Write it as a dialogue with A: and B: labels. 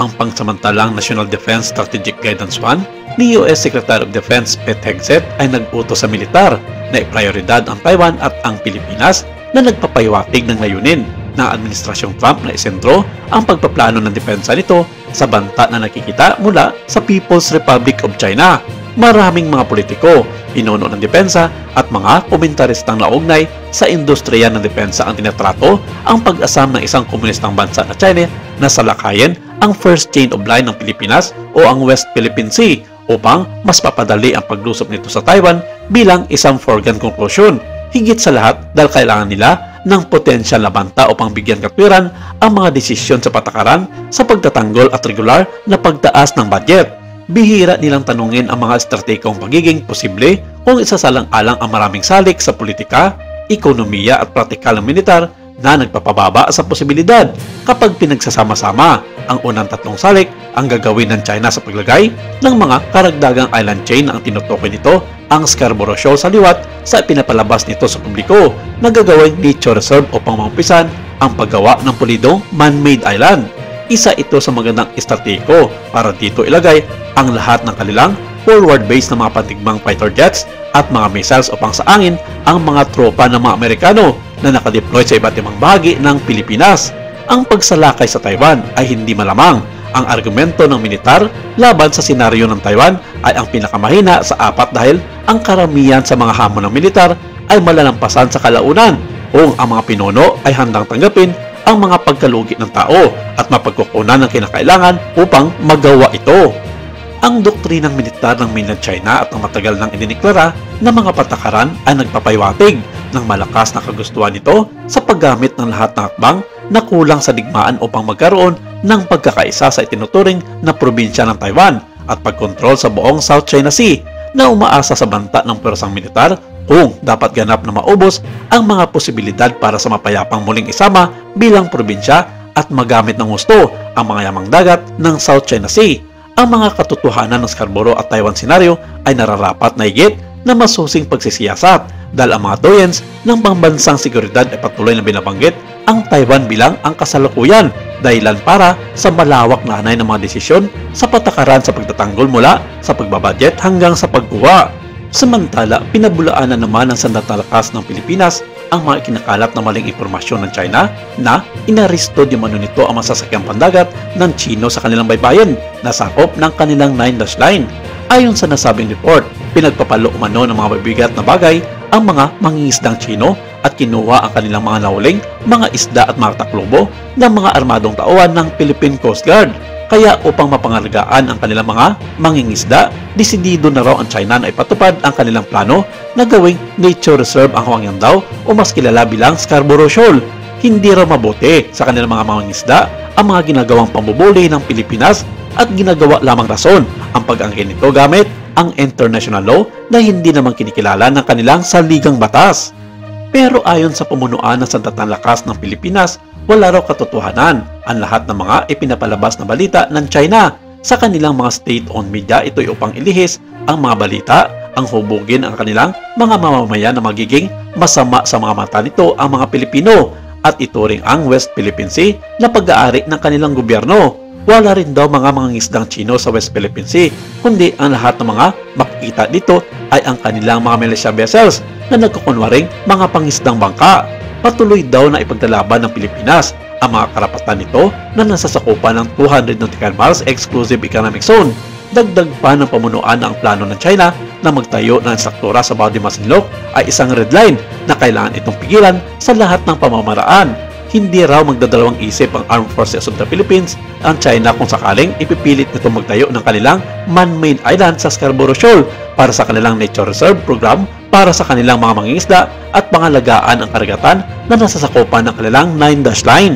A: ang pangsamantalang National Defense Strategic Guidance 1 ni US Secretary of Defense Pete Hegseth ay nag-utos sa militar na iprioridad ang Taiwan at ang Pilipinas na nagpapahiwatig ng layunin ng Administrasyong Trump na isentro ang pagpaplano ng depensa nito sa banta na nakikita mula sa People's Republic of China. Maraming mga politiko, pinuno ng depensa at mga komentaristang naugnay sa industriya ng depensa ang tinatrato ang pag-asam ng isang komunistang bansa na China na salakayin ang first chain of line ng Pilipinas o ang West Philippine Sea upang mas papadali ang paglusob nito sa Taiwan bilang isang foregone conclusion. Higit sa lahat dahil kailangan nila ng potensyal na banta upang bigyan katwiran ang mga desisyon sa patakaran sa pagtatanggol at regular na pagtaas ng budget. Bihira nilang tanungin ang mga estrategikong pagiging posible kung isasalang-alang ang maraming salik sa politika, ekonomiya at praktikal ng militar na nagpapababa sa posibilidad. Kapag pinagsasama-sama ang unang tatlong salik, ang gagawin ng China sa paglagay ng mga karagdagang island chain na ang tinutukoy nito ang Scarborough Shoal sa liwat sa pinapalabas nito sa publiko na gagawing nature reserve upang maumpisan ang paggawa ng pulidong man-made island. Isa ito sa magandang estrategiko para dito ilagay ang lahat ng kanilang forward base na mga pantigmang fighter jets at mga missiles upang sa angin ang mga tropa ng mga Amerikano na nakadeploy sa iba't ibang bahagi ng Pilipinas. Ang pagsalakay sa Taiwan ay hindi malamang. Ang argumento ng militar laban sa senaryo ng Taiwan ay ang pinakamahina sa apat dahil ang karamihan sa mga hamon ng militar ay malalampasan sa kalaunan kung ang mga pinuno ay handang tanggapin ang mga pagkalugi ng tao at mapagkukunan ng kinakailangan upang magawa ito. Ang doktrinang militar ng mainland China at ang matagal nang idiniklara na mga patakaran ay nagpapaywatig ng malakas na kagustuhan nito sa paggamit ng lahat ng hakbang na kulang sa digmaan upang magkaroon ng pagkakaisa sa itinuturing na probinsya ng Taiwan at pagkontrol sa buong South China Sea na umaasa sa banta ng pwersang militar kung dapat ganap na maubos ang mga posibilidad para sa mapayapang muling isama bilang probinsya at magamit ng gusto ang mga yamang dagat ng South China Sea. Ang mga katotohanan ng Scarborough at Taiwan senaryo ay nararapat na higit na masusing pagsisiyasat dahil ang mga doyens ng pambansang seguridad ay patuloy na binabanggit ang Taiwan bilang ang kasalukuyan dahilan para sa malawak na hanay ng mga desisyon sa patakaran sa pagtatanggol mula sa pagbabudget hanggang sa pagkuha. Samantala, pinabulaan na naman ng sandatalakas ng Pilipinas ang mga ikinakalat na maling impormasyon ng China na inaristo di mano nito ang masasakyang pandagat ng Chino sa kanilang baybayin na sakop ng kanilang 9-dash line. Ayon sa nasabing report, pinagpapalo umano ng mga mabibigat na bagay ang mga mangingisdang Chino at kinuha ang kanilang mga nahuling mga isda at mga taklobo ng mga armadong tauhan ng Philippine Coast Guard. Kaya upang mapangalagaan ang kanilang mga mangingisda, desidido na raw ang China na ipatupad ang kanilang plano na gawing nature reserve ang Huangyangdao o mas kilala bilang Scarborough Shoal. Hindi raw mabuti sa kanilang mga mangingisda ang mga ginagawang pambubuli ng Pilipinas at ginagawa lamang rason ang pag-angkin nito gamit ang international law na hindi naman kinikilala ng kanilang saligang batas. Pero ayon sa pamunuan ng Sandatang Lakas ng Pilipinas, wala raw katotohanan ang lahat ng mga ipinapalabas na balita ng China. Sa kanilang mga state-owned media, ito'y upang ilihis ang mga balita, ang hubugin ang kanilang mga mamamayan na magiging masama sa mga mata nito ang mga Pilipino at ituring ang West Philippine Sea na pag-aari ng kanilang gobyerno. Wala rin daw mga mangingisdang Chino sa West Philippine Sea, kundi ang lahat ng mga makikita dito ay ang kanilang mga militia vessels na nagkukunwaring mga pangisdang bangka. Patuloy daw na ipagdalaban ng Pilipinas ang mga karapatan nito na nasasakupan ng 200 nautical miles exclusive economic zone. Dagdag pa ng pamunuan na ang plano ng China na magtayo ng struktura sa Bawat Masinloc ay isang red line na kailangan itong pigilan sa lahat ng pamamaraan. Hindi raw magdadalawang isip ang Armed Forces of the Philippines ang China kung sakaling ipipilit nito magtayo ng kanilang man-made island sa Scarborough Shoal para sa kanilang nature reserve program para sa kanilang mga mangingisda at pangalagaan ang karagatan na nasasakupan ng kanilang 9-dash line.